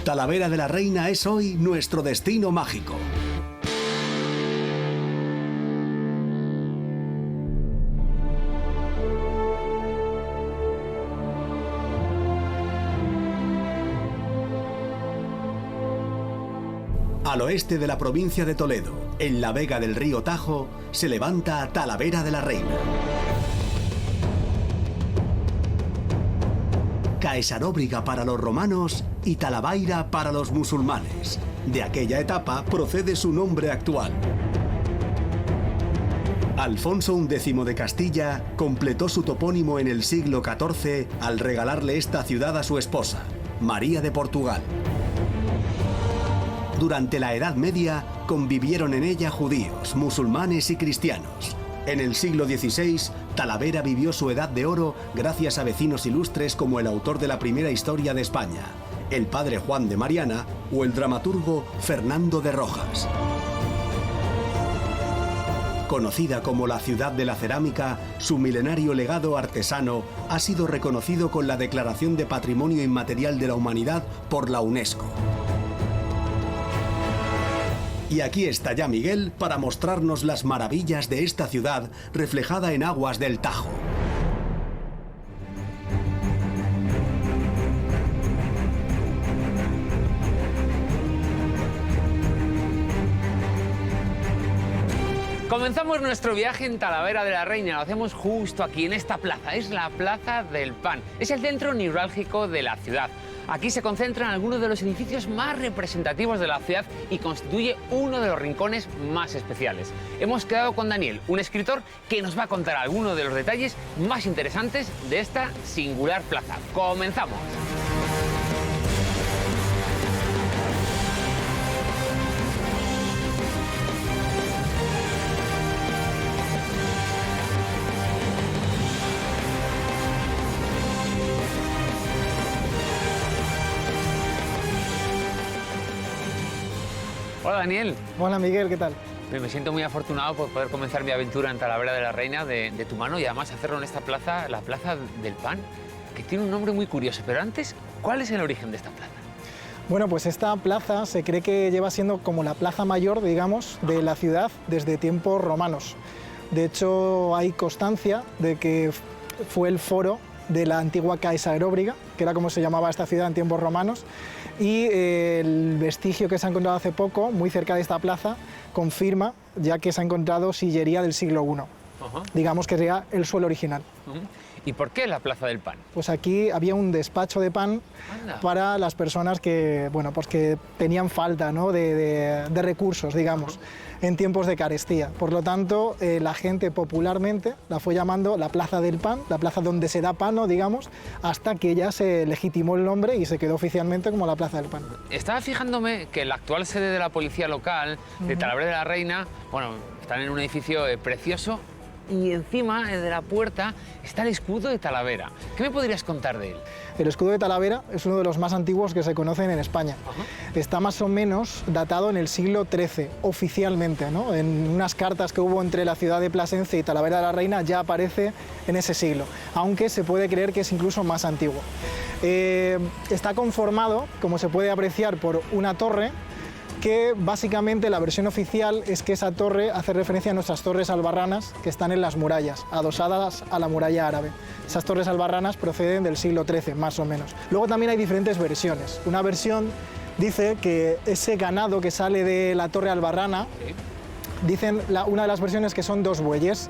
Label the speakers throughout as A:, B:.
A: Talavera de la Reina es hoy nuestro destino mágico. Al oeste de la provincia de Toledo, en la vega del río Tajo, se levanta Talavera de la Reina. Caesaróbriga para los romanos y Talavaira para los musulmanes. De aquella etapa procede su nombre actual. Alfonso XI de Castilla completó su topónimo en el siglo XIV al regalarle esta ciudad a su esposa, María de Portugal. Durante la Edad Media convivieron en ella judíos, musulmanes y cristianos. En el siglo XVI, Talavera vivió su edad de oro gracias a vecinos ilustres como el autor de la primera historia de España, el padre Juan de Mariana o el dramaturgo Fernando de Rojas. Conocida como la ciudad de la cerámica, su milenario legado artesano ha sido reconocido con la Declaración de Patrimonio Inmaterial de la Humanidad por la UNESCO. Y aquí está ya Miguel para mostrarnos las maravillas de esta ciudad reflejada en aguas del Tajo.
B: Comenzamos nuestro viaje en Talavera de la Reina. Lo hacemos justo aquí, en esta plaza. Es la Plaza del Pan. Es el centro neurálgico de la ciudad. Aquí se concentran algunos de los edificios más representativos de la ciudad y constituye uno de los rincones más especiales. Hemos quedado con Daniel, un escritor que nos va a contar algunos de los detalles más interesantes de esta singular plaza. ¡Comenzamos! Hola Daniel.
C: Hola Miguel, ¿qué tal?
B: Me siento muy afortunado por poder comenzar mi aventura en Talavera de la Reina de tu mano y además hacerlo en esta plaza, la Plaza del Pan, que tiene un nombre muy curioso. Pero antes, ¿cuál es el origen de esta plaza?
C: Bueno, pues esta plaza se cree que lleva siendo como la plaza mayor, digamos, de la ciudad desde tiempos romanos. De hecho, hay constancia de que fue el foro de la antigua Caesaróbriga, que era como se llamaba esta ciudad en tiempos romanos, y el vestigio que se ha encontrado hace poco, muy cerca de esta plaza, confirma, ya que se ha encontrado sillería del siglo I. Digamos que sería el suelo original.
B: ¿Y por qué la Plaza del Pan?
C: Pues aquí había un despacho de pan para las personas que, bueno, pues que tenían falta, ¿no?, de recursos, digamos, en tiempos de carestía. Por lo tanto, la gente popularmente la fue llamando la Plaza del Pan, la plaza donde se da pan, ¿no?, digamos, hasta que ya se legitimó el nombre y se quedó oficialmente como la Plaza del Pan.
B: Estaba fijándome que la actual sede de la policía local de Talavera de la Reina, bueno, están en un edificio precioso, y encima de la puerta está el escudo de Talavera. ¿Qué me podrías contar de él?
C: El escudo de Talavera es uno de los más antiguos que se conocen en España. Está más o menos datado en el siglo XIII, oficialmente, ¿no? En unas cartas que hubo entre la ciudad de Plasencia y Talavera de la Reina ya aparece en ese siglo, aunque se puede creer que es incluso más antiguo. Está conformado, como se puede apreciar, por una torre, que básicamente la versión oficial es que esa torre hace referencia a nuestras torres albarranas que están en las murallas, adosadas a la muralla árabe. Esas torres albarranas proceden del siglo XIII, más o menos. Luego también hay diferentes versiones. Una versión dice que ese ganado que sale de la torre albarrana, dicen una de las versiones que son 2 bueyes,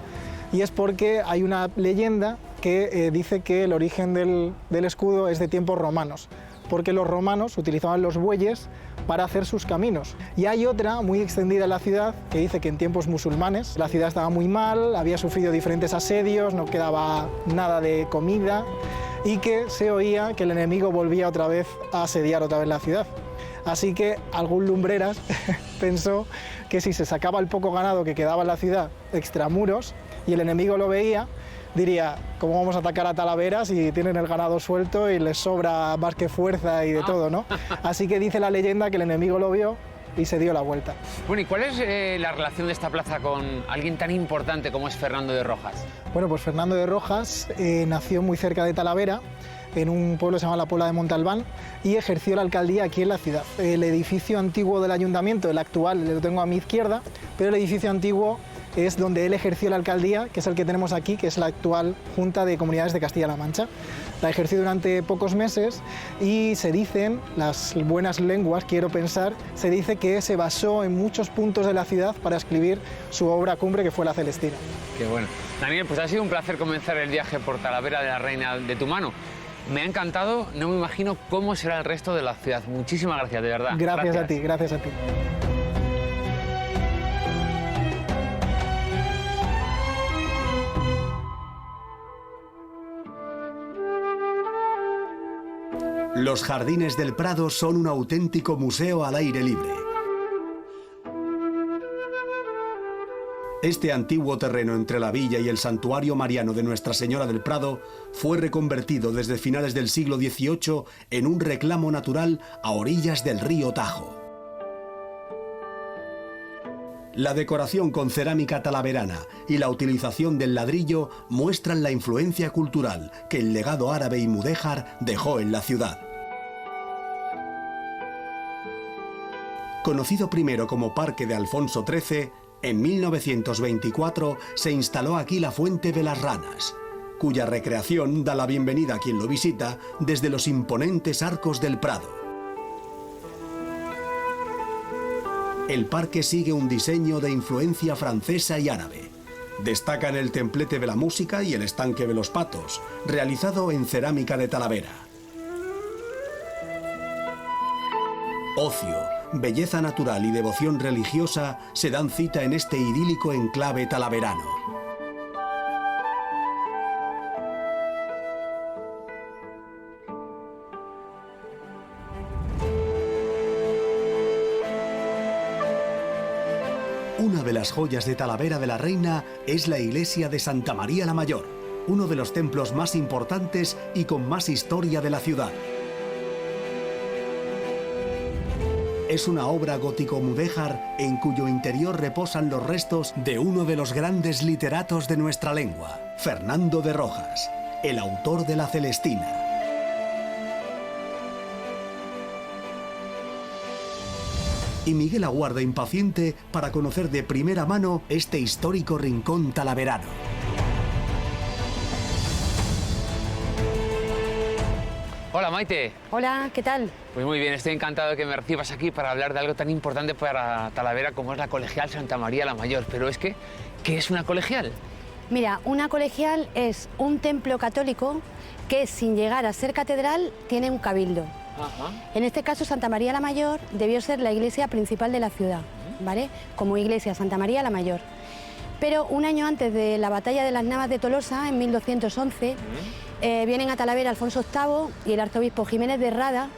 C: y es porque hay una leyenda que dice que el origen del escudo es de tiempos romanos, porque los romanos utilizaban los bueyes para hacer sus caminos. Y hay otra muy extendida en la ciudad que dice que en tiempos musulmanes la ciudad estaba muy mal, había sufrido diferentes asedios, no quedaba nada de comida y que se oía que el enemigo volvía otra vez a asediar otra vez la ciudad. Así que algún lumbreras pensó que si se sacaba el poco ganado que quedaba en la ciudad extramuros y el enemigo lo veía, diría, ¿cómo vamos a atacar a Talavera si tienen el ganado suelto y les sobra más que fuerza y de todo, ¿no? Así que dice la leyenda que el enemigo lo vio y se dio la vuelta.
B: Bueno, ¿y cuál es la relación de esta plaza con alguien tan importante como es Fernando de Rojas?
C: Bueno, pues Fernando de Rojas nació muy cerca de Talavera, en un pueblo que se llama la Puebla de Montalbán, y ejerció la alcaldía aquí en la ciudad. El edificio antiguo del ayuntamiento, el actual, lo tengo a mi izquierda, pero el edificio antiguo es donde él ejerció la alcaldía, que es el que tenemos aquí, que es la actual Junta de Comunidades de Castilla-La Mancha. La ejerció durante pocos meses y se dicen, las buenas lenguas, quiero pensar, se dice que se basó en muchos puntos de la ciudad para escribir su obra cumbre, que fue La Celestina.
B: Qué bueno. Daniel, pues ha sido un placer comenzar el viaje por Talavera de la Reina de tu mano. Me ha encantado, no me imagino cómo será el resto de la ciudad. Muchísimas gracias, de verdad.
C: Gracias a ti, gracias a ti.
A: Los jardines del Prado son un auténtico museo al aire libre. Este antiguo terreno entre la villa y el santuario mariano de Nuestra Señora del Prado fue reconvertido desde finales del siglo XVIII en un reclamo natural a orillas del río Tajo. La decoración con cerámica talaverana y la utilización del ladrillo muestran la influencia cultural que el legado árabe y mudéjar dejó en la ciudad. Conocido primero como Parque de Alfonso XIII, en 1924 se instaló aquí la Fuente de las Ranas, cuya recreación da la bienvenida a quien lo visita desde los imponentes arcos del Prado. El parque sigue un diseño de influencia francesa y árabe. Destacan el templete de la música y el estanque de los patos, realizado en cerámica de Talavera. Ocio, belleza natural y devoción religiosa se dan cita en este idílico enclave talaverano. Una de las joyas de Talavera de la Reina es la iglesia de Santa María la Mayor, uno de los templos más importantes y con más historia de la ciudad. Es una obra gótico-mudéjar en cuyo interior reposan los restos de uno de los grandes literatos de nuestra lengua, Fernando de Rojas, el autor de La Celestina. Y Miguel aguarda impaciente para conocer de primera mano este histórico rincón talaverano.
B: Hola, Maite.
D: Hola, ¿qué tal?
B: Pues muy bien, estoy encantado de que me recibas aquí para hablar de algo tan importante para Talavera como es la Colegial Santa María la Mayor. Pero es que, ¿qué es una colegial?
D: Mira, una colegial es un templo católico que, sin llegar a ser catedral, tiene un cabildo.
B: Ajá.
D: En este caso, Santa María la Mayor debió ser la iglesia principal de la ciudad, ¿vale? Como iglesia Santa María la Mayor. Pero un año antes de la batalla de las Navas de Tolosa, en 1211, vienen a Talavera Alfonso VIII y el arzobispo Jiménez de Rada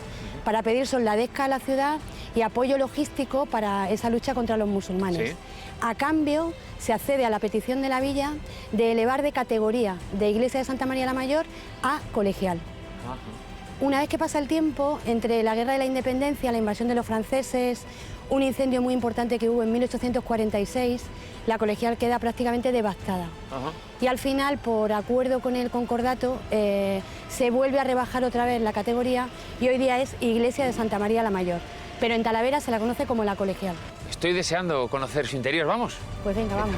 D: para pedir soldadesca a la ciudad y apoyo logístico para esa lucha contra los musulmanes.
B: Sí.
D: A cambio, se accede a la petición de la villa de elevar de categoría de iglesia de Santa María la Mayor a colegial.
B: Ajá.
D: Una vez que pasa el tiempo, entre la Guerra de la Independencia, la invasión de los franceses, un incendio muy importante que hubo en 1846, la colegial queda prácticamente devastada.
B: Ajá.
D: Y al final, por acuerdo con el concordato, se vuelve a rebajar otra vez la categoría y hoy día es Iglesia de Santa María la Mayor. Pero en Talavera se la conoce como la colegial.
B: Estoy deseando conocer su interior, ¿vamos?
D: Pues venga, vamos.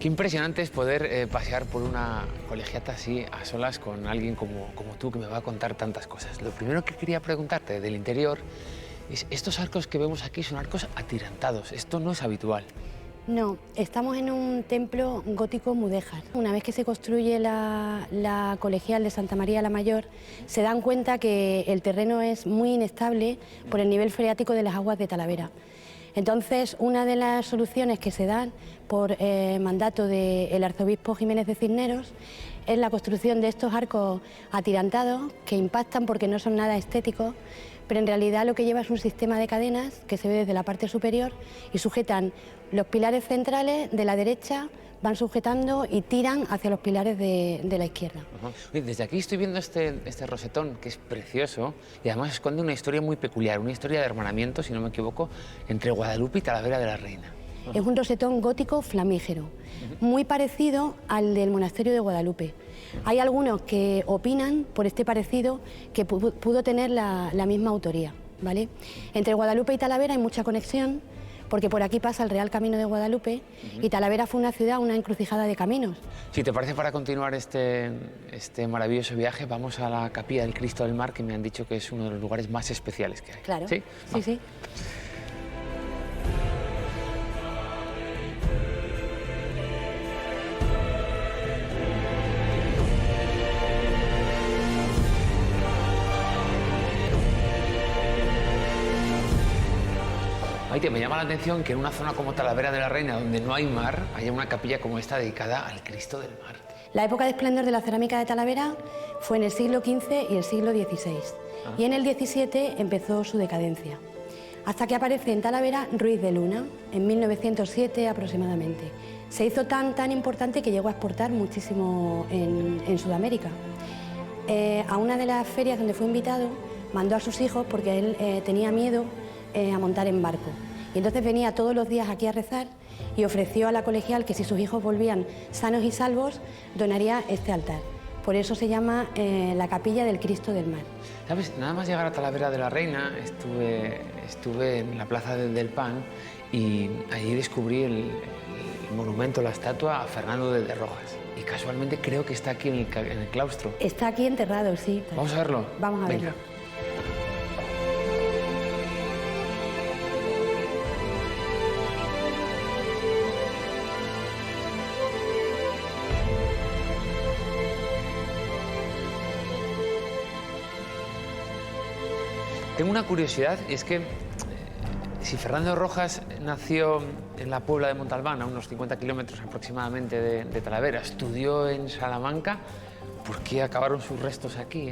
B: Qué impresionante es poder pasear por una colegiata así a solas con alguien como tú que me va a contar tantas cosas. Lo primero que quería preguntarte del interior es, estos arcos que vemos aquí son arcos atirantados, esto no es habitual.
D: No, estamos en un templo gótico mudéjar. Una vez que se construye la colegial de Santa María la Mayor, se dan cuenta que el terreno es muy inestable por el nivel freático de las aguas de Talavera. Entonces, una de las soluciones que se dan por mandato del arzobispo Jiménez de Cisneros es la construcción de estos arcos atirantados que impactan porque no son nada estéticos, pero en realidad lo que lleva es un sistema de cadenas que se ve desde la parte superior y sujetan los pilares centrales de la derecha, van sujetando y tiran hacia los pilares de la izquierda.
B: Oye, desde aquí estoy viendo este rosetón, que es precioso, y además esconde una historia muy peculiar, una historia de hermanamiento, si no me equivoco, entre Guadalupe y Talavera de la Reina.
D: Es un rosetón gótico flamígero, muy parecido al del monasterio de Guadalupe. Hay algunos que opinan, por este parecido, que pudo tener la misma autoría, ¿vale? Entre Guadalupe y Talavera hay mucha conexión, porque por aquí pasa el Real Camino de Guadalupe y Talavera fue una ciudad, una encrucijada de caminos.
B: Si te parece, para continuar este maravilloso viaje, vamos a la Capilla del Cristo del Mar, que me han dicho que es uno de los lugares más especiales que hay.
D: Claro,
B: ¿Sí?
D: Sí, sí.
B: Maite, me llama la atención que en una zona como Talavera de la Reina, donde no hay mar, haya una capilla como esta dedicada al Cristo del Mar.
D: La época de esplendor de la cerámica de Talavera fue en el siglo XV y el siglo XVI. Y en el XVII empezó su decadencia. Hasta que aparece en Talavera Ruiz de Luna, en 1907 aproximadamente. Se hizo tan importante que llegó a exportar muchísimo en Sudamérica. A una de las ferias donde fue invitado, mandó a sus hijos porque él tenía miedo a montar en barco. Y entonces venía todos los días aquí a rezar y ofreció a la colegial que si sus hijos volvían sanos y salvos, donaría este altar. Por eso se llama la Capilla del Cristo del Mar.
B: ¿Sabes? Nada más llegar a Talavera de la Reina, estuve en la Plaza del Pan y allí descubrí el monumento, la estatua a Fernando de Rojas. Y casualmente creo que está aquí en el claustro.
D: Está aquí enterrado, sí.
B: ¿Vamos a verlo?
D: Vamos a verlo.
B: Venga. Tengo una curiosidad, y es que si Fernando Rojas nació en la Puebla de Montalbán, a unos 50 kilómetros aproximadamente de Talavera, estudió en Salamanca, ¿por qué acabaron sus restos aquí?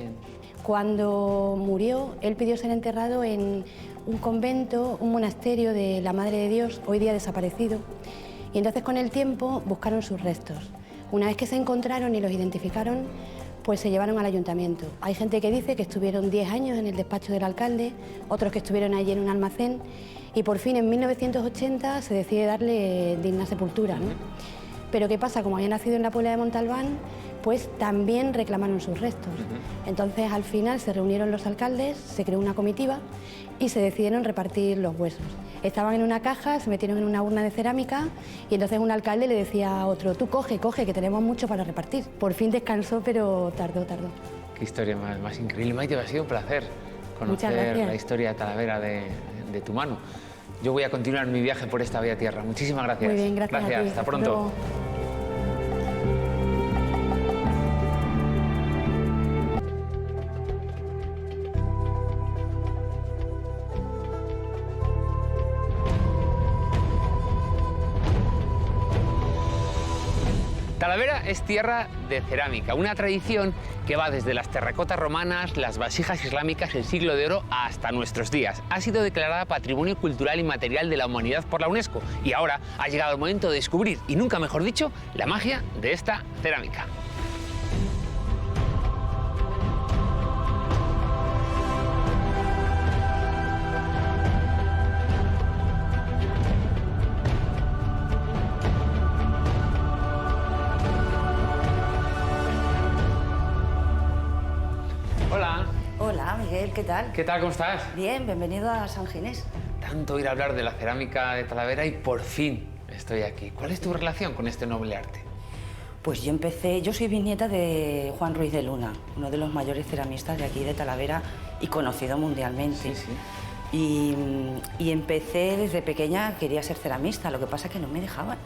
D: Cuando murió, él pidió ser enterrado en un convento, un monasterio de la Madre de Dios, hoy día desaparecido, y entonces con el tiempo buscaron sus restos. Una vez que se encontraron y los identificaron, pues se llevaron al ayuntamiento. Hay gente que dice que estuvieron 10 años en el despacho del alcalde, otros que estuvieron allí en un almacén, y por fin en 1980 se decide darle digna sepultura, ¿no? Pero ¿qué pasa? Como había nacido en la Puebla de Montalbán, pues también reclamaron sus restos. Entonces al final se reunieron los alcaldes, se creó una comitiva y se decidieron repartir los huesos. Estaban en una caja, se metieron en una urna de cerámica y entonces un alcalde le decía a otro, tú coge, que tenemos mucho para repartir. Por fin descansó, pero tardó.
B: Qué historia más increíble. Maite, ha sido un placer conocer la historia de Talavera de tu mano. Yo voy a continuar mi viaje por esta bella tierra. Muchísimas gracias.
D: Muy bien, gracias a ti.
B: Hasta pronto.
D: Luego.
B: Talavera es tierra de cerámica, una tradición que va desde las terracotas romanas, las vasijas islámicas, el siglo de oro hasta nuestros días. Ha sido declarada Patrimonio Cultural Inmaterial de la Humanidad por la UNESCO y ahora ha llegado el momento de descubrir, y nunca mejor dicho, la magia de esta cerámica. Hola.
E: Hola, Miguel, ¿qué tal?
B: ¿Qué tal? ¿Cómo estás?
E: Bien, bienvenido a San Ginés.
B: Tanto ir a hablar de la cerámica de Talavera y por fin estoy aquí. ¿Cuál es tu relación con este noble arte?
E: Pues yo soy bisnieta de Juan Ruiz de Luna, uno de los mayores ceramistas de aquí de Talavera y conocido mundialmente.
B: Sí.
E: Y empecé desde pequeña, quería ser ceramista, lo que pasa es que no me dejaban.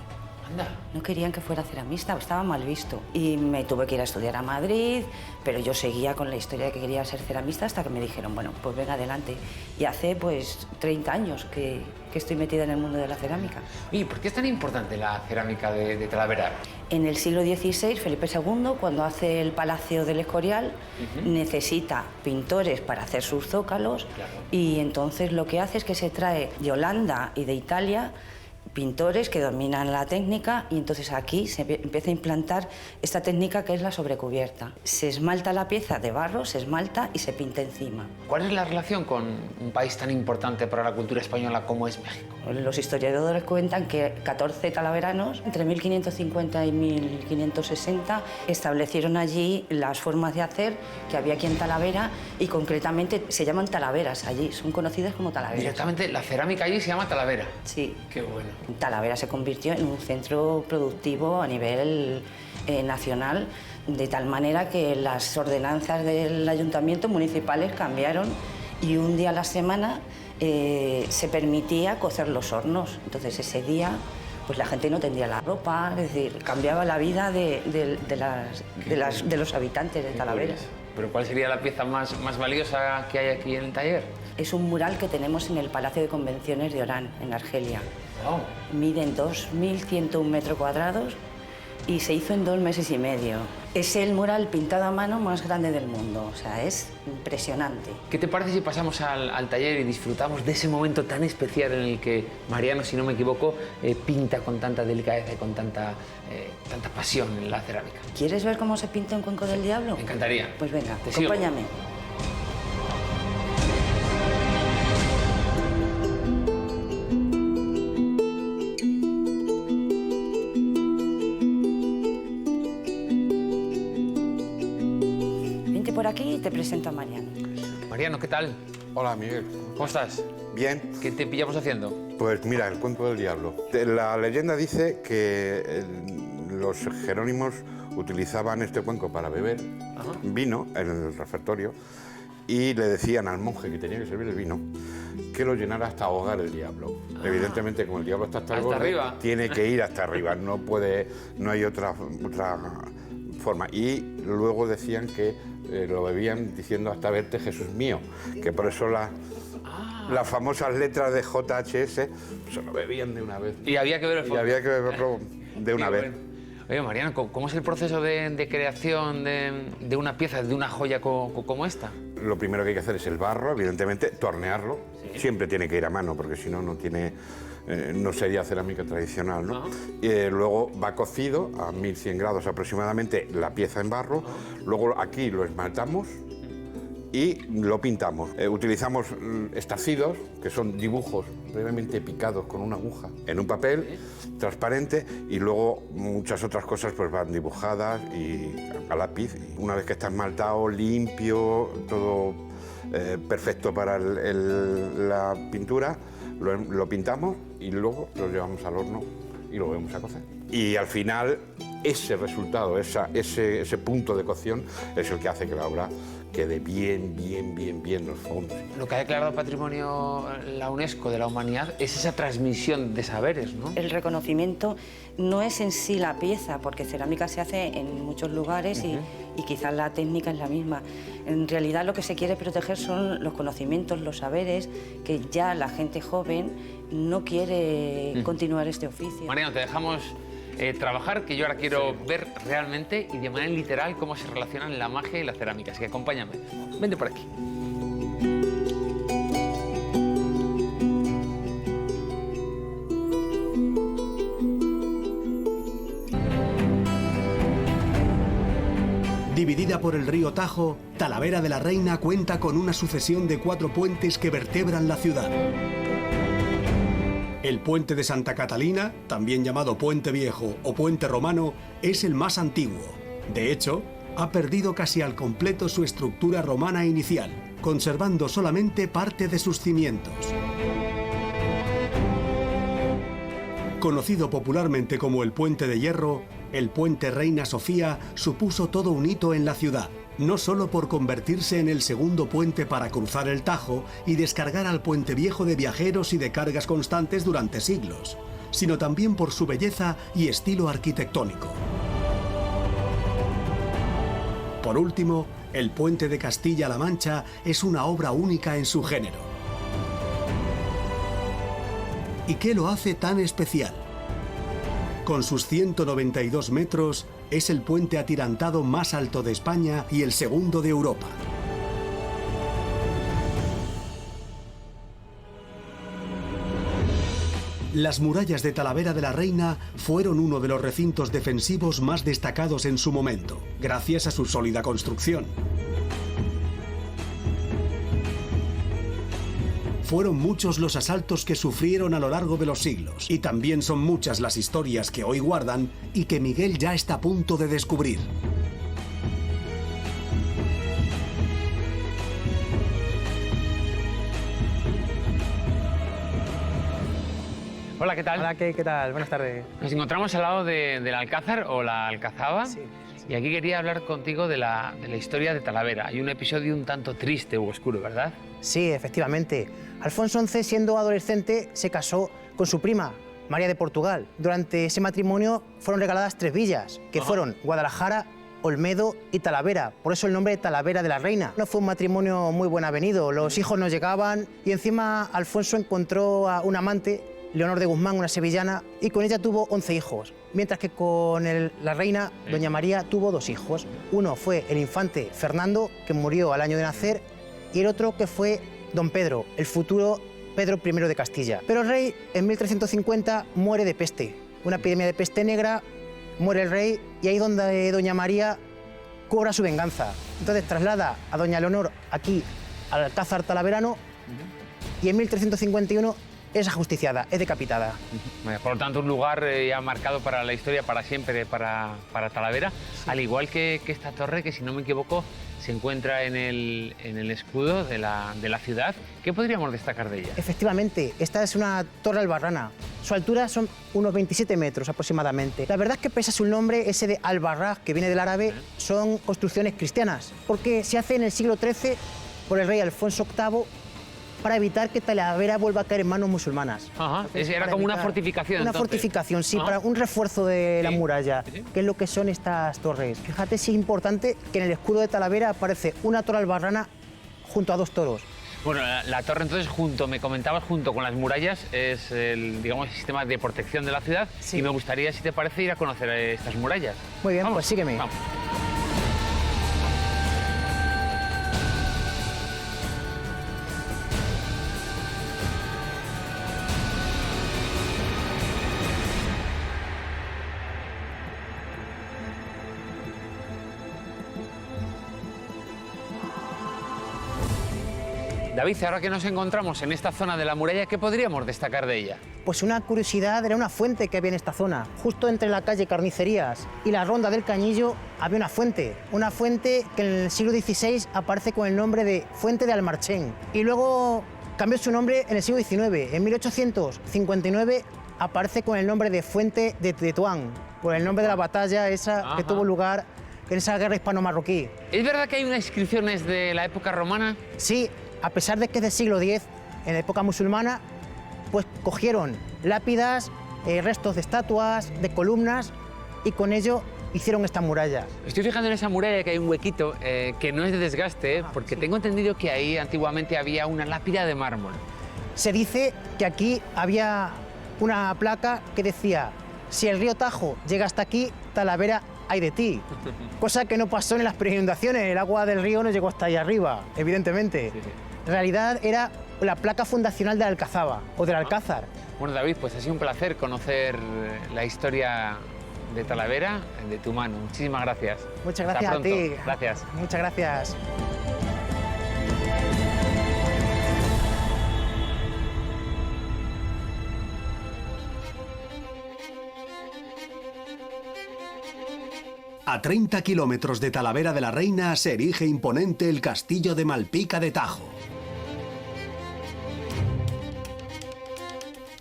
B: Anda.
E: No querían que fuera ceramista, estaba mal visto. Y me tuve que ir a estudiar a Madrid, pero yo seguía con la historia de que quería ser ceramista hasta que me dijeron, bueno, pues venga adelante. Y hace pues 30 años que estoy metida en el mundo de la cerámica.
B: ¿Y por qué es tan importante la cerámica de Talavera?
E: En el siglo XVI, Felipe II, cuando hace el Palacio del Escorial, necesita pintores para hacer sus zócalos, y entonces lo que hace es que se trae de Holanda y de Italia pintores que dominan la técnica, y entonces aquí se empieza a implantar esta técnica que es la sobrecubierta. Se esmalta la pieza de barro, se esmalta y se pinta encima.
B: ¿Cuál es la relación con un país tan importante para la cultura española como es México?
E: Los historiadores cuentan que 14 talaveranos, entre 1550 y 1560, establecieron allí las formas de hacer que había aquí en Talavera, y concretamente se llaman talaveras allí, son conocidas como talaveras.
B: Directamente la cerámica allí se llama Talavera.
E: Sí.
B: Qué bueno.
E: Talavera se convirtió en un centro productivo a nivel nacional, de tal manera que las ordenanzas del ayuntamiento municipales cambiaron, y un día a la semana se permitía cocer los hornos. Entonces ese día pues la gente no tendía la ropa, es decir, cambiaba la vida de los habitantes de Talavera.
B: ¿Pero cuál sería la pieza más valiosa que hay aquí en el taller?
E: Es un mural que tenemos en el Palacio de Convenciones de Orán, en Argelia.
B: Wow.
E: Miden 2.101 metros cuadrados y se hizo en 2 meses y medio. Es el mural pintado a mano más grande del mundo, o sea, es impresionante.
B: ¿Qué te parece si pasamos al taller y disfrutamos de ese momento tan especial en el que Mariano, si no me equivoco, pinta con tanta delicadeza y con tanta pasión en la cerámica?
E: ¿Quieres ver cómo se pinta un cuenco del diablo?
B: Me encantaría.
E: Pues venga,
B: Te sigo.
E: acompáñame. Por aquí y te presento a Mariano.
B: Mariano, ¿qué tal?
F: Hola, Miguel.
B: ¿Cómo estás?
F: Bien.
B: ¿Qué te pillamos haciendo?
F: Pues mira, el cuenco del diablo. La leyenda dice que los jerónimos utilizaban este cuenco para beber vino en el refectorio, y le decían al monje que tenía que servir el vino que lo llenara hasta ahogar el diablo. Evidentemente, como el diablo está hasta el borde,
B: arriba.
F: tiene que ir hasta arriba, no hay otra forma. Y luego decían que lo bebían diciendo hasta verte Jesús mío, que por eso las famosas letras de JHS se lo bebían de una vez.
B: Y había que ver el fondo.
F: Y había que beberlo de una vez.
B: Bueno. Oye, Mariano, ¿cómo es el proceso de creación de una pieza, de una joya como esta?
F: Lo primero que hay que hacer es el barro, evidentemente, tornearlo. Sí. Siempre tiene que ir a mano, porque si no, no sería cerámica tradicional, ¿no? Luego va cocido a 1100 grados aproximadamente la pieza en barro. Luego aquí lo esmaltamos y lo pintamos. Utilizamos estacidos, que son dibujos brevemente picados con una aguja en un papel transparente, y luego muchas otras cosas pues van dibujadas y a lápiz. Una vez que está esmaltado, limpio, todo perfecto para la pintura, lo pintamos y luego lo llevamos al horno y lo vamos a cocer. Y al final ese resultado, ese punto de cocción es el que hace que la obra quede bien los fondos.
B: Lo que ha declarado Patrimonio la UNESCO de la Humanidad es esa transmisión de saberes, ¿no?
E: El reconocimiento no es en sí la pieza, porque cerámica se hace en muchos lugares y quizás la técnica es la misma. En realidad lo que se quiere proteger son los conocimientos, los saberes, que ya la gente joven no quiere continuar este oficio.
B: Mariano, te dejamos trabajar, que yo ahora quiero ver realmente y de manera literal cómo se relacionan la magia y la cerámica. Así que acompáñame. Vente por aquí.
A: Dividida por el río Tajo, Talavera de la Reina cuenta con una sucesión de 4 puentes que vertebran la ciudad. El puente de Santa Catalina, también llamado Puente Viejo o Puente Romano, es el más antiguo. De hecho, ha perdido casi al completo su estructura romana inicial, conservando solamente parte de sus cimientos. Conocido popularmente como el Puente de Hierro, el Puente Reina Sofía supuso todo un hito en la ciudad, no solo por convertirse en el segundo puente para cruzar el Tajo y descargar al Puente Viejo de viajeros y de cargas constantes durante siglos, sino también por su belleza y estilo arquitectónico. Por último, el puente de Castilla-La Mancha es una obra única en su género. ¿Y qué lo hace tan especial? Con sus 192 metros, es el puente atirantado más alto de España y el segundo de Europa. Las murallas de Talavera de la Reina fueron uno de los recintos defensivos más destacados en su momento, gracias a su sólida construcción. Fueron muchos los asaltos que sufrieron a lo largo de los siglos, y también son muchas las historias que hoy guardan y que Miguel ya está a punto de descubrir.
B: Hola, ¿qué tal?
G: Hola, ¿qué tal? Buenas tardes.
B: Nos encontramos al lado del Alcázar o la Alcazaba.
G: Sí.
B: Y aquí quería hablar contigo de la historia de Talavera. Hay un episodio un tanto triste u oscuro, ¿verdad?
G: Sí, efectivamente. Alfonso XI, siendo adolescente, se casó con su prima, María de Portugal. Durante ese matrimonio fueron regaladas 3 villas, que fueron Guadalajara, Olmedo y Talavera. Por eso el nombre de Talavera de la Reina. No fue un matrimonio muy buen avenido. Los hijos no llegaban y encima Alfonso encontró a un amante, Leonor de Guzmán, una sevillana, y con ella tuvo 11 hijos, mientras que con la reina, doña María, tuvo 2 hijos. Uno fue el infante Fernando, que murió al año de nacer, y el otro que fue don Pedro, el futuro Pedro I de Castilla. Pero el rey, en 1350, muere de peste, una epidemia de peste negra, muere el rey, y ahí es donde doña María cobra su venganza. Entonces traslada a doña Leonor aquí al Alcázar Talaverano, y en 1351 es ajusticiada, es decapitada.
B: Por lo tanto, un lugar ya marcado para la historia para siempre para Talavera, al igual que esta torre, que si no me equivoco se encuentra en el escudo de la ciudad. ¿Qué podríamos destacar de ella?
G: Efectivamente, esta es una torre albarrana. Su altura son unos 27 metros aproximadamente. La verdad es que pese a su nombre, ese de albarrá, que viene del árabe, son construcciones cristianas, porque se hace en el siglo XIII por el rey Alfonso VIII para evitar que Talavera vuelva a caer en manos musulmanas.
B: Ajá, era como una fortificación.
G: Una
B: entonces.
G: Fortificación, sí, para un refuerzo de la muralla, que es lo que son estas torres. Fíjate si es importante que en el escudo de Talavera aparece una torre albarrana junto a 2 toros.
B: Bueno, la torre entonces, me comentabas, junto con las murallas, es el sistema de protección de la ciudad.
G: Sí.
B: Y me gustaría, si te parece, ir a conocer estas murallas.
G: Muy bien,
B: Vamos,
G: pues sígueme.
B: Vamos. David, ahora que nos encontramos en esta zona de la muralla, ¿qué podríamos destacar de ella?
G: Pues una curiosidad, era una fuente que había en esta zona. Justo entre la calle Carnicerías y la Ronda del Cañillo había una fuente que en el siglo XVI aparece con el nombre de Fuente de Almarchén. Y luego cambió su nombre en el siglo XIX. En 1859 aparece con el nombre de Fuente de Tetuán, por el nombre de la batalla esa que tuvo lugar en esa guerra hispano-marroquí.
B: ¿Es verdad que hay unas inscripciones de la época romana?
G: Sí, a pesar de que es del siglo X, en la época musulmana, pues cogieron lápidas, restos de estatuas, de columnas, y con ello hicieron esta muralla.
B: Estoy fijando en esa muralla que hay un huequito que no es de desgaste, porque tengo entendido que ahí antiguamente había una lápida de mármol.
G: Se dice que aquí había una placa que decía: si el río Tajo llega hasta aquí, Talavera hay de ti. Cosa que no pasó en las preinundaciones, el agua del río no llegó hasta allá arriba, evidentemente.
B: Sí.
G: En realidad era la placa fundacional de la Alcazaba, o del Alcázar.
B: Bueno, David, pues ha sido un placer conocer la historia de Talavera de tu mano. Muchísimas gracias.
G: Muchas
B: Hasta
G: gracias a
B: pronto.
G: ti.
B: Gracias.
G: Muchas gracias.
A: A 30 kilómetros de Talavera de la Reina se erige imponente el castillo de Malpica de Tajo.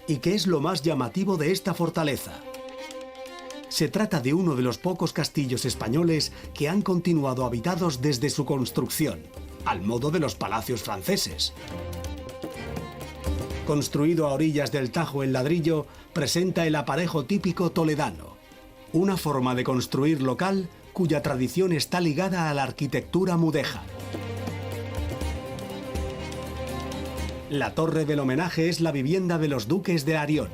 A: ¿Y qué es lo más llamativo de esta fortaleza? Se trata de uno de los pocos castillos españoles que han continuado habitados desde su construcción, al modo de los palacios franceses. construido a orillas del Tajo en ladrillo, presenta el aparejo típico toledano, una forma de construir local cuya tradición está ligada a la arquitectura mudéjar. La torre del homenaje es la vivienda de los duques de Arión.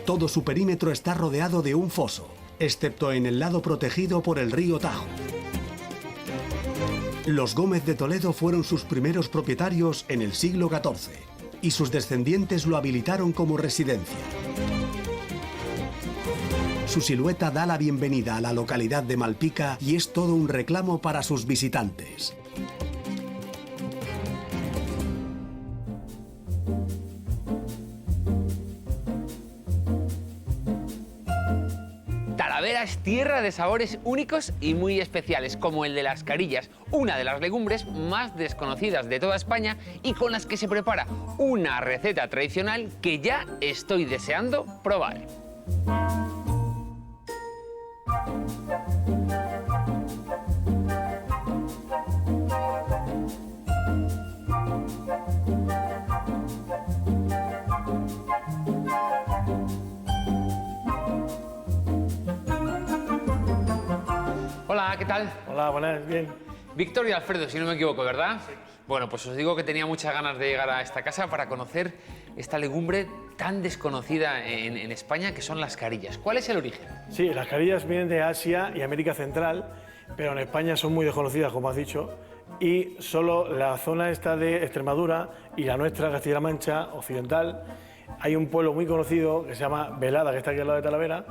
A: Todo su perímetro está rodeado de un foso, excepto en el lado protegido por el río Tajo. Los Gómez de Toledo fueron sus primeros propietarios en el siglo XIV y sus descendientes lo habilitaron como residencia. Su silueta da la bienvenida a la localidad de Malpica y es todo un reclamo para sus visitantes.
B: Talavera es tierra de sabores únicos y muy especiales, como el de las carillas, una de las legumbres más desconocidas de toda España y con las que se prepara una receta tradicional que ya estoy deseando probar. Hola, ¿qué tal?
H: Hola, buenas, bien.
B: Víctor y Alfredo, si no me equivoco, ¿verdad? Sí. Bueno, pues os digo que tenía muchas ganas de llegar a esta casa para conocer esta legumbre tan desconocida en España, que son las carillas. ¿Cuál es el origen?
H: Sí, las carillas vienen de Asia y América Central, pero en España son muy desconocidas, como has dicho, y solo la zona esta de Extremadura y la nuestra, Castilla-La Mancha Occidental, hay un pueblo muy conocido que se llama Velada, que está aquí al lado de Talavera,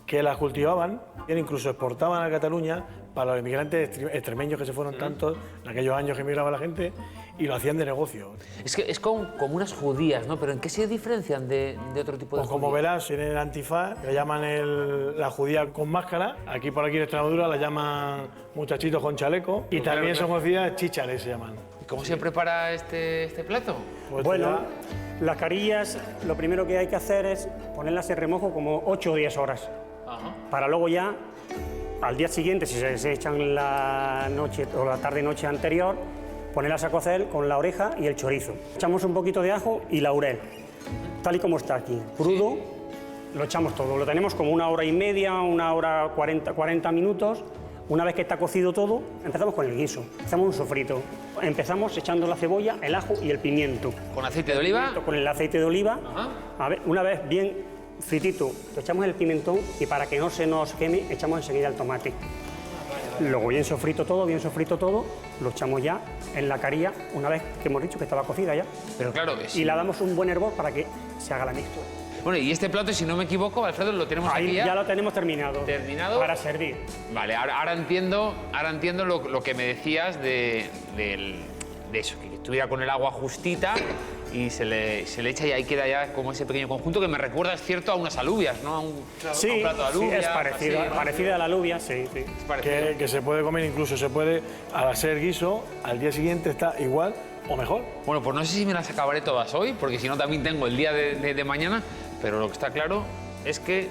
H: que las cultivaban e incluso exportaban a Cataluña para los inmigrantes extremeños, que se fueron tantos en aquellos años que emigraba la gente, y lo hacían de negocio.
B: Es que es como unas judías, ¿no? Pero ¿en qué se diferencian de otro tipo de
H: pues como verás, tienen el antifaz, que llaman la judía con máscara. Aquí por aquí en Extremadura la llaman muchachitos con chaleco. Y también son conocidas chíchares, se llaman.
B: ¿Y cómo se prepara este plato?
I: Pues bueno, las carillas, lo primero que hay que hacer es ponerlas en remojo como 8 o 10 horas. Ajá. Para luego ya, al día siguiente, si se echan la noche o la tarde-noche anterior, ponerlas a cocer con la oreja y el chorizo. Echamos un poquito de ajo y laurel, tal y como está aquí, crudo. Sí. Lo echamos todo, lo tenemos como 1 hora y media, 1 hora 40 minutos. Una vez que está cocido todo, empezamos con el guiso, hacemos un sofrito. Empezamos echando la cebolla, el ajo y el pimiento.
B: ¿Con aceite de oliva?
I: Con el aceite de oliva.
B: Ajá.
I: A ver, una vez bien fritito, echamos el pimentón y para que no se nos queme, echamos enseguida el tomate. Luego bien sofrito todo, lo echamos ya en la carilla, una vez que hemos dicho que estaba cocida ya.
B: Pero claro,
I: y la damos un buen hervor para que se haga la mixtura.
B: Bueno, y este plato, si no me equivoco, Alfredo, lo tenemos
I: ahí
B: aquí ya.
I: Ya lo tenemos terminado.
B: ¿Terminado?
I: Para servir.
B: Vale, ahora entiendo lo que me decías de eso, que estuviera con el agua justita y se le echa y ahí queda ya como ese pequeño conjunto que me recuerda, es cierto, a unas alubias, ¿no? A un plato de alubias.
I: Sí, es parecida a la alubia, sí.
H: Que se puede comer, incluso se puede, al hacer guiso, al día siguiente está igual o mejor.
B: Bueno, pues no sé si me las acabaré todas hoy, porque si no también tengo el día de mañana, pero lo que está claro es que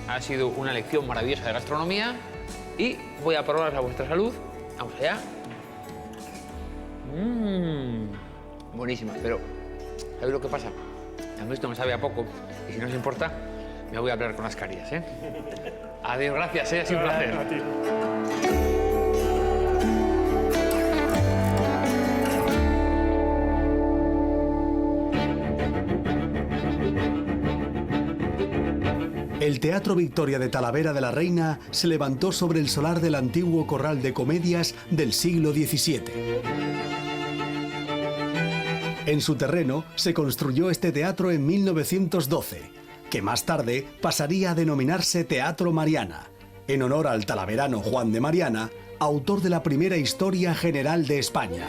B: ha sido una lección maravillosa de gastronomía y voy a probarlas a vuestra salud. Vamos allá. Buenísimas, pero ¿sabéis lo que pasa? A mí esto me sabe a poco y si no os importa, me voy a hablar con las carillas, ¿eh? Adiós, gracias, ha sido un placer.
H: A ti.
A: El Teatro Victoria de Talavera de la Reina se levantó sobre el solar del antiguo corral de comedias del siglo XVII. En su terreno se construyó este teatro en 1912, que más tarde pasaría a denominarse Teatro Mariana, en honor al talaverano Juan de Mariana, autor de la primera historia general de España.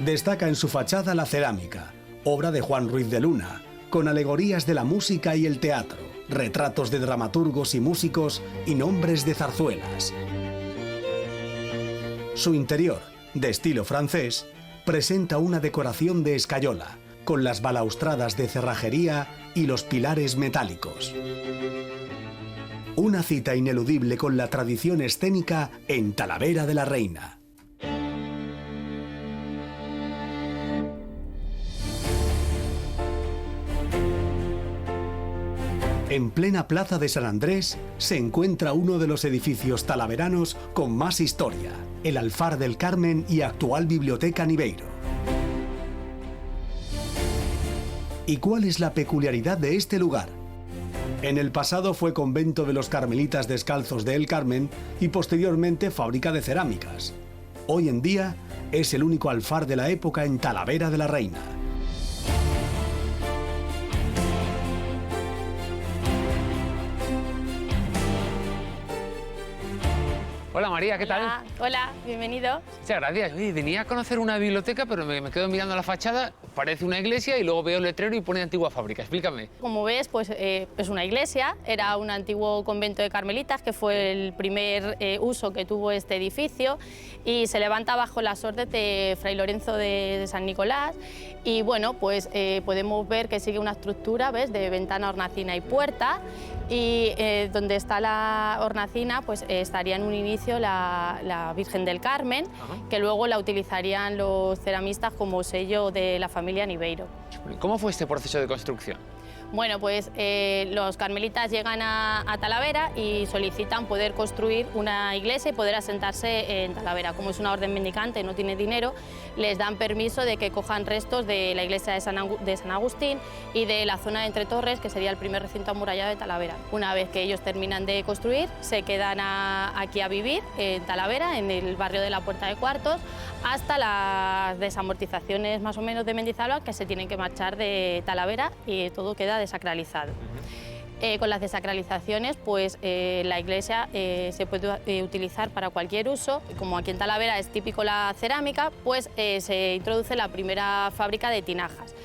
A: Destaca en su fachada la cerámica, obra de Juan Ruiz de Luna, con alegorías de la música y el teatro, retratos de dramaturgos y músicos y nombres de zarzuelas. Su interior, de estilo francés, presenta una decoración de escayola, con las balaustradas de cerrajería y los pilares metálicos. Una cita ineludible con la tradición escénica en Talavera de la Reina. En plena plaza de San Andrés se encuentra uno de los edificios talaveranos con más historia, el Alfar del Carmen y actual Biblioteca Nibeiro. ¿Y cuál es la peculiaridad de este lugar? En el pasado fue convento de los Carmelitas Descalzos de El Carmen y posteriormente fábrica de cerámicas. Hoy en día es el único alfar de la época en Talavera de la Reina.
B: Hola María, ¿qué tal?
J: Hola, bienvenido.
B: Muchas gracias. Oye, venía a conocer una biblioteca, pero me quedo mirando la fachada, parece una iglesia y luego veo el letrero y pone antigua fábrica. Explícame.
J: Como ves, pues es una iglesia, era un antiguo convento de carmelitas, que fue el primer uso que tuvo este edificio, y se levanta bajo las órdenes de Fray Lorenzo de San Nicolás. Y bueno, pues podemos ver que sigue una estructura, ¿ves?, de ventana, hornacina y puerta. Y donde está la hornacina, pues estaría en un inicio la Virgen del Carmen, que luego la utilizarían los ceramistas como sello de la familia Nibeiro.
B: ¿Cómo fue este proceso de construcción?
J: Bueno, pues los carmelitas llegan a Talavera y solicitan poder construir una iglesia y poder asentarse en Talavera. Como es una orden mendicante, no tiene dinero, les dan permiso de que cojan restos de la iglesia de San Agustín y de la zona de Entre Torres, que sería el primer recinto amurallado de Talavera. Una vez que ellos terminan de construir, se quedan aquí a vivir en Talavera, en el barrio de la Puerta de Cuartos, hasta las desamortizaciones más o menos de Mendizábal, que se tienen que marchar de Talavera y todo queda desacralizado. Con las desacralizaciones, pues la iglesia se puede utilizar para cualquier uso. Como aquí en Talavera es típico la cerámica, pues se introduce la primera fábrica de tinajas.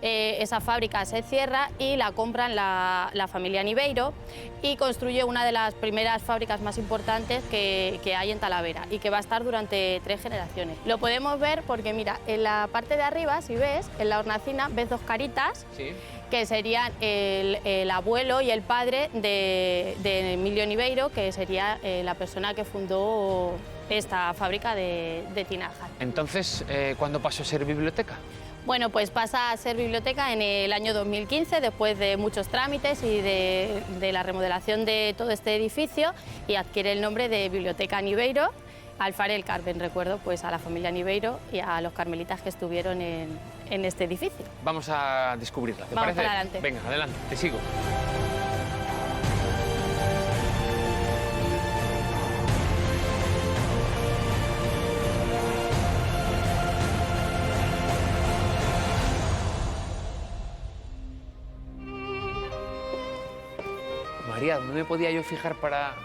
J: Esa fábrica se cierra y la compran la familia Nibeiro y construye una de las primeras fábricas más importantes que hay en Talavera y que va a estar durante 3 generaciones. Lo podemos ver porque, mira, en la parte de arriba, si ves, en la hornacina, ves 2 caritas, sí, que serían el abuelo y el padre de Emilio Nibeiro, que sería la persona que fundó esta fábrica de tinajas.
B: Entonces, ¿cuándo pasó a ser biblioteca?
J: Bueno, pues pasa a ser biblioteca en el año 2015, después de muchos trámites y de la remodelación de todo este edificio, y adquiere el nombre de Biblioteca Nibeiro, Alfar del Carmen. Recuerdo pues a la familia Nibeiro y a los carmelitas que estuvieron en este edificio.
B: Vamos a descubrirla, ¿te parece?
J: Vamos para adelante.
B: Venga, adelante, te sigo. María, ¿dónde me podía yo fijar para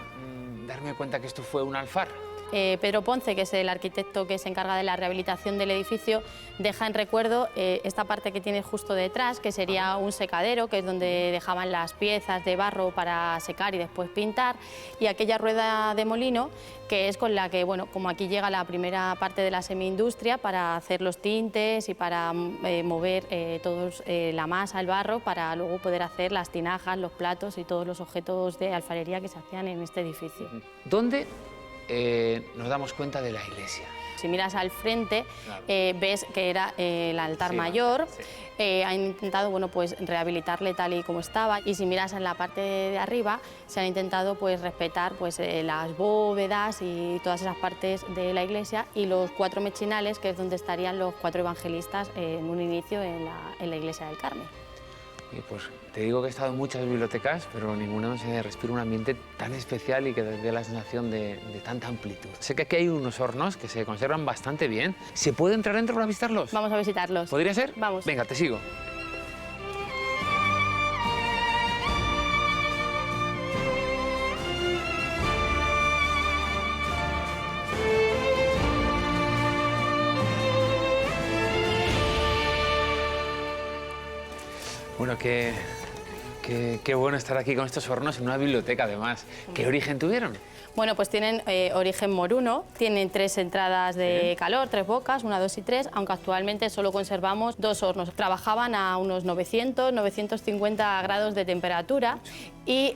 B: darme cuenta que esto fue un alfar?
J: Pedro Ponce, que es el arquitecto que se encarga de la rehabilitación del edificio, deja en recuerdo esta parte que tienes justo detrás, que sería un secadero, que es donde dejaban las piezas de barro para secar y después pintar, y aquella rueda de molino, que es con la que, bueno, como aquí llega la primera parte de la semiindustria para hacer los tintes y para mover la masa, el barro, para luego poder hacer las tinajas, los platos y todos los objetos de alfarería que se hacían en este edificio.
B: ¿Dónde nos damos cuenta de la iglesia?
J: Si miras al frente, claro, ves que era el altar mayor. Sí. Han intentado, bueno, pues rehabilitarle tal y como estaba, y si miras en la parte de arriba se han intentado pues respetar pues las bóvedas y todas esas partes de la iglesia, y los 4 mechinales, que es donde estarían los 4 evangelistas en un inicio en la iglesia del Carmen.
B: Y pues te digo que he estado en muchas bibliotecas, pero ninguna se respira un ambiente tan especial y que dé la sensación de tanta amplitud. Sé que aquí hay unos hornos que se conservan bastante bien. ¿Se puede entrar dentro para visitarlos?
J: Vamos a visitarlos.
B: ¿Podría ser?
J: Vamos.
B: Venga, te sigo. Bueno, qué bueno estar aquí con estos hornos en una biblioteca, además. ¿Qué origen tuvieron?
J: Bueno, pues tienen origen moruno, tienen 3 entradas de calor, 3 bocas, 1, 2 y 3, aunque actualmente solo conservamos 2 hornos. Trabajaban a unos 900, 950 grados de temperatura y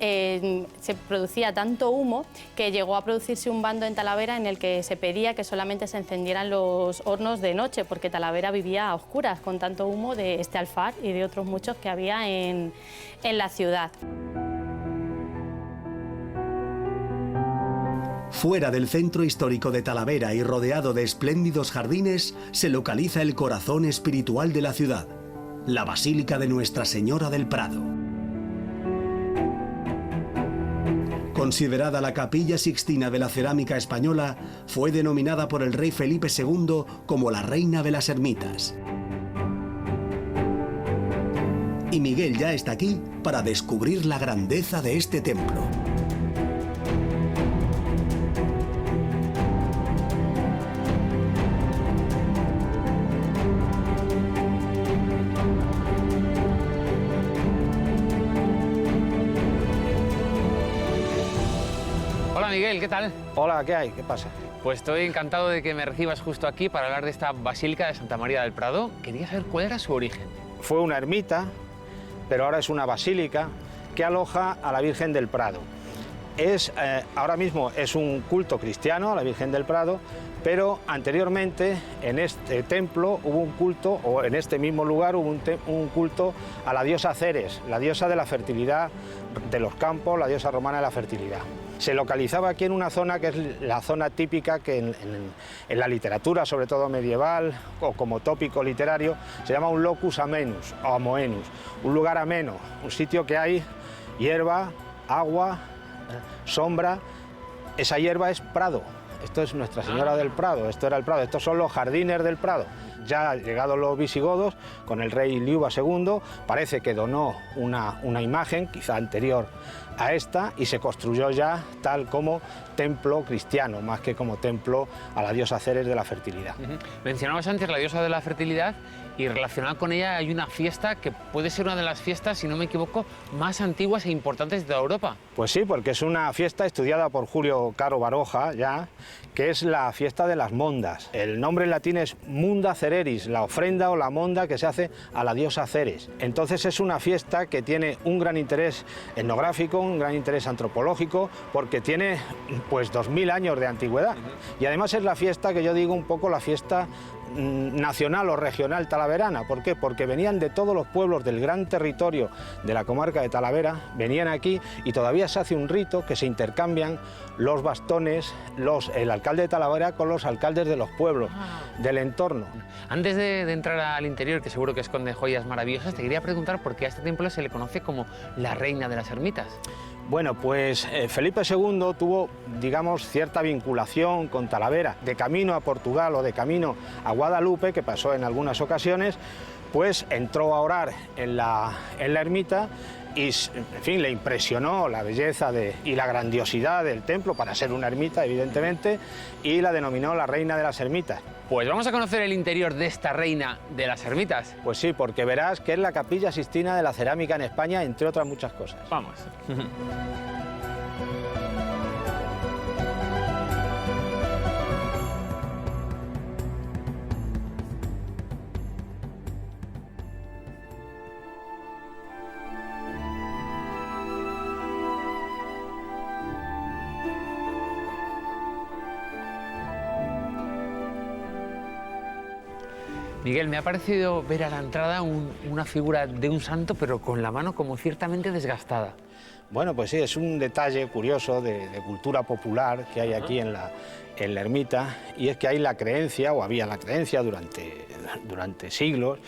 J: se producía tanto humo que llegó a producirse un bando en Talavera en el que se pedía que solamente se encendieran los hornos de noche, porque Talavera vivía a oscuras con tanto humo de este alfar y de otros muchos que había en la ciudad.
A: Fuera del centro histórico de Talavera y rodeado de espléndidos jardines, se localiza el corazón espiritual de la ciudad, la Basílica de Nuestra Señora del Prado. Considerada la capilla sixtina de la cerámica española, fue denominada por el rey Felipe II como la Reina de las Ermitas. Y Miguel ya está aquí para descubrir la grandeza de este templo.
B: Hola Miguel, ¿qué tal?
K: Hola, ¿qué hay? ¿Qué pasa?
B: Pues estoy encantado de que me recibas justo aquí para hablar de esta Basílica de Santa María del Prado. Quería saber cuál era su origen.
K: Fue una ermita, pero ahora es una basílica que aloja a la Virgen del Prado. Ahora mismo es un culto cristiano a la Virgen del Prado, pero anteriormente en este templo hubo un culto, o en este mismo lugar hubo un culto a la diosa Ceres, la diosa de la fertilidad de los campos, la diosa romana de la fertilidad. Se localizaba aquí en una zona que es la zona típica que en la literatura, sobre todo medieval, o como tópico literario, se llama un locus amenus o amoenus, un lugar ameno, un sitio que hay hierba, agua, sombra. Esa hierba es Prado. Esto es Nuestra Señora del Prado, esto era el Prado, estos son los jardines del Prado. Ya llegados los visigodos, con el rey Liuba II, parece que donó una imagen, quizá anterior a esta, y se construyó ya tal como templo cristiano, más que como templo a la diosa Ceres de la fertilidad.
B: Mencionabas antes la diosa de la fertilidad y relacionada con ella hay una fiesta que puede ser una de las fiestas, si no me equivoco, más antiguas e importantes de toda Europa.
K: Pues sí, porque es una fiesta estudiada por Julio Caro Baroja, ya, que es la fiesta de las mondas. El nombre en latín es Munda Cereris, la ofrenda o la monda que se hace a la diosa Ceres. Entonces es una fiesta que tiene un gran interés etnográfico, un gran interés antropológico, porque tiene pues 2000 años de antigüedad. Y además es la fiesta que yo digo un poco la fiesta nacional o regional talaverana. ¿Por qué? Porque venían de todos los pueblos del gran territorio de la comarca de Talavera, venían aquí y todavía se hace un rito que se intercambian los bastones, el alcalde de Talavera con los alcaldes de los pueblos del entorno.
B: Antes de entrar al interior, que seguro que esconde joyas maravillosas, te quería preguntar por qué a este templo se le conoce como la Reina de las Ermitas.
K: Bueno, pues Felipe II tuvo, digamos, cierta vinculación con Talavera. De camino a Portugal o de camino a Guadalupe, que pasó en algunas ocasiones, pues entró a orar en la ermita y, en fin, le impresionó la belleza y la grandiosidad del templo, para ser una ermita, evidentemente, y la denominó la Reina de las Ermitas.
B: Pues vamos a conocer el interior de esta Reina de las Ermitas.
K: Pues sí, porque verás que es la capilla sixtina de la cerámica en España, entre otras muchas cosas.
B: Vamos. Miguel, me ha parecido ver a la entrada una figura de un santo, pero con la mano como ciertamente desgastada.
K: Bueno, pues sí, es un detalle curioso de cultura popular que hay aquí en la ermita, y es que hay la creencia, o había la creencia durante siglos,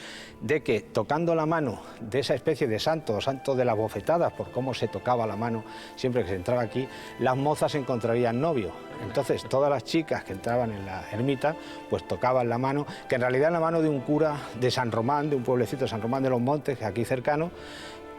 K: de que tocando la mano de esa especie de santo, o santo de las bofetadas, por cómo se tocaba la mano siempre que se entraba aquí, las mozas encontrarían novio. Entonces todas las chicas que entraban en la ermita pues tocaban la mano, que en realidad es la mano de un cura de San Román, de un pueblecito de San Román de los Montes, que es aquí cercano,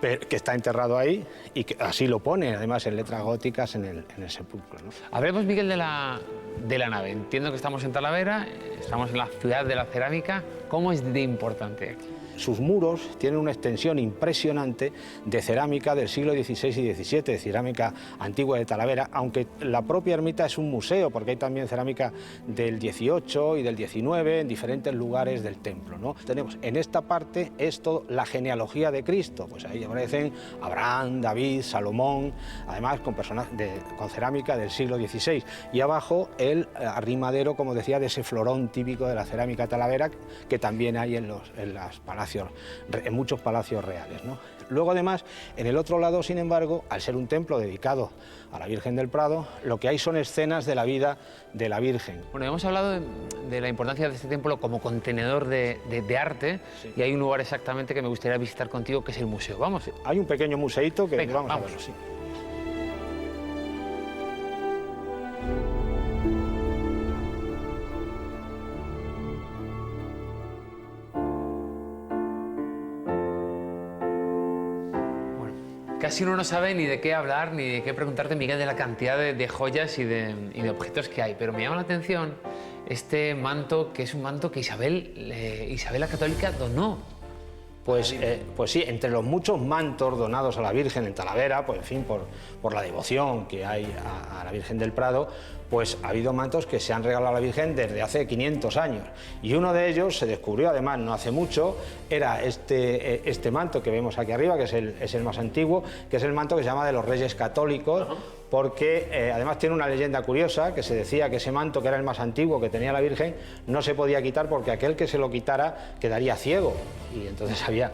K: que está enterrado ahí, y que así lo pone además en letras góticas en el sepulcro, ¿no?
B: Hablemos, Miguel, de la nave. Entiendo que estamos en Talavera, estamos en la ciudad de la cerámica. ¿Cómo es de importante?
K: Sus muros tienen una extensión impresionante de cerámica del siglo XVI y XVII, de cerámica antigua de Talavera, aunque la propia ermita es un museo, porque hay también cerámica del XVIII y del XIX en diferentes lugares del templo, ¿no? Tenemos en esta parte esto, la genealogía de Cristo, pues ahí aparecen Abraham, David, Salomón, además con cerámica del siglo XVI, y abajo el arrimadero, como decía, de ese florón típico de la cerámica talavera, que también hay en las palacios muchos palacios reales, ¿no? Luego, además, en el otro lado, sin embargo, al ser un templo dedicado a la Virgen del Prado, lo que hay son escenas de la vida de la Virgen.
B: Bueno, hemos hablado de la importancia de este templo como contenedor de arte, sí. Y hay un lugar exactamente que me gustaría visitar contigo, que es el museo. Vamos.
K: Hay un pequeño museíto que vamos a verlo, sí.
B: Casi uno no sabe ni de qué hablar, ni de qué preguntarte, Miguel, de la cantidad de joyas y de objetos que hay. Pero me llama la atención este manto, que es un manto que Isabel la Católica donó.
K: Pues sí, entre los muchos mantos donados a la Virgen en Talavera, pues en fin, por la devoción que hay a la Virgen del Prado, pues ha habido mantos que se han regalado a la Virgen desde hace 500 años. Y uno de ellos se descubrió, además, no hace mucho, era este manto que vemos aquí arriba, que es el más antiguo, que es el manto que se llama de los Reyes Católicos, porque además tiene una leyenda curiosa, que se decía que ese manto, que era el más antiguo que tenía la Virgen, no se podía quitar porque aquel que se lo quitara quedaría ciego. Y entonces había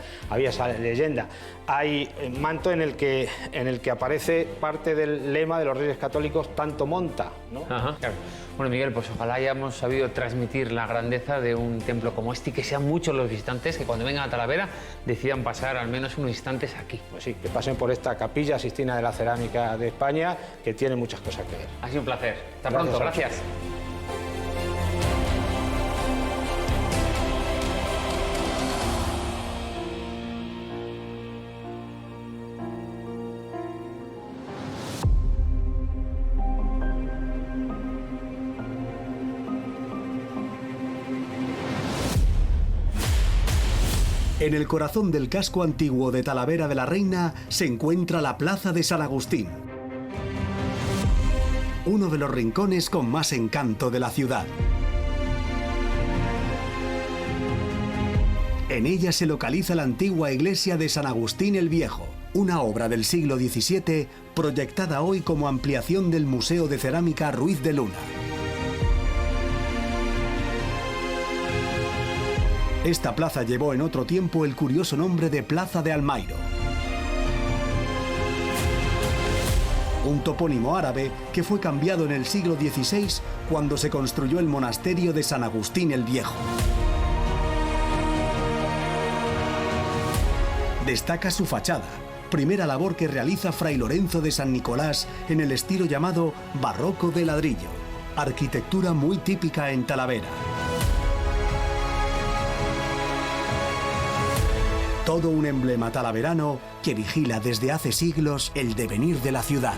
K: esa leyenda. Hay manto en el que aparece parte del lema de los Reyes Católicos, tanto monta, ¿no?
B: Ajá, claro. Bueno, Miguel, pues ojalá hayamos sabido transmitir la grandeza de un templo como este y que sean muchos los visitantes que cuando vengan a Talavera decidan pasar al menos unos instantes aquí.
K: Pues sí, que pasen por esta Capilla Sixtina de la Cerámica de España, que tiene muchas cosas que ver.
B: Ha sido un placer. Hasta pronto, gracias.
A: En el corazón del casco antiguo de Talavera de la Reina se encuentra la Plaza de San Agustín, uno de los rincones con más encanto de la ciudad. En ella se localiza la antigua iglesia de San Agustín el Viejo, una obra del siglo XVII proyectada hoy como ampliación del Museo de Cerámica Ruiz de Luna. Esta plaza llevó en otro tiempo el curioso nombre de Plaza de Almairo, un topónimo árabe que fue cambiado en el siglo XVI cuando se construyó el monasterio de San Agustín el Viejo. Destaca su fachada, primera labor que realiza Fray Lorenzo de San Nicolás en el estilo llamado barroco de ladrillo, arquitectura muy típica en Talavera. Todo un emblema talaverano que vigila desde hace siglos el devenir de la ciudad.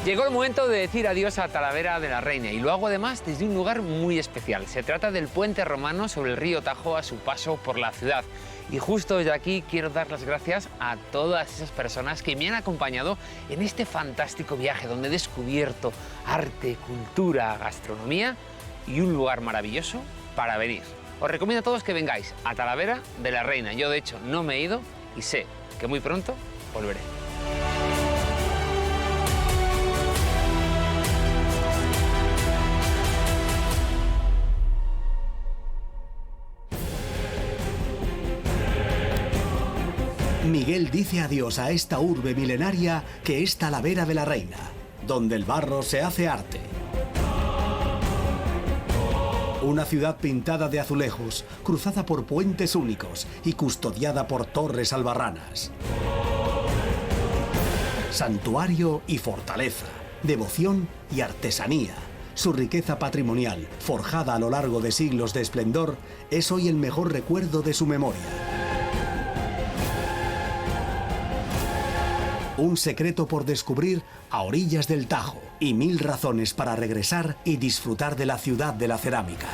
B: Llegó el momento de decir adiós a Talavera de la Reina y lo hago además desde un lugar muy especial. Se trata del puente romano sobre el río Tajo a su paso por la ciudad. Y justo desde aquí quiero dar las gracias a todas esas personas que me han acompañado en este fantástico viaje donde he descubierto arte, cultura, gastronomía y un lugar maravilloso para venir. Os recomiendo a todos que vengáis a Talavera de la Reina. Yo de hecho no me he ido y sé que muy pronto volveré.
A: Miguel dice adiós a esta urbe milenaria que es Talavera de la Reina, donde el barro se hace arte. Una ciudad pintada de azulejos, cruzada por puentes únicos y custodiada por torres albarranas. Santuario y fortaleza, devoción y artesanía. Su riqueza patrimonial, forjada a lo largo de siglos de esplendor, es hoy el mejor recuerdo de su memoria. Un secreto por descubrir a orillas del Tajo y 1000 razones para regresar y disfrutar de la ciudad de la cerámica.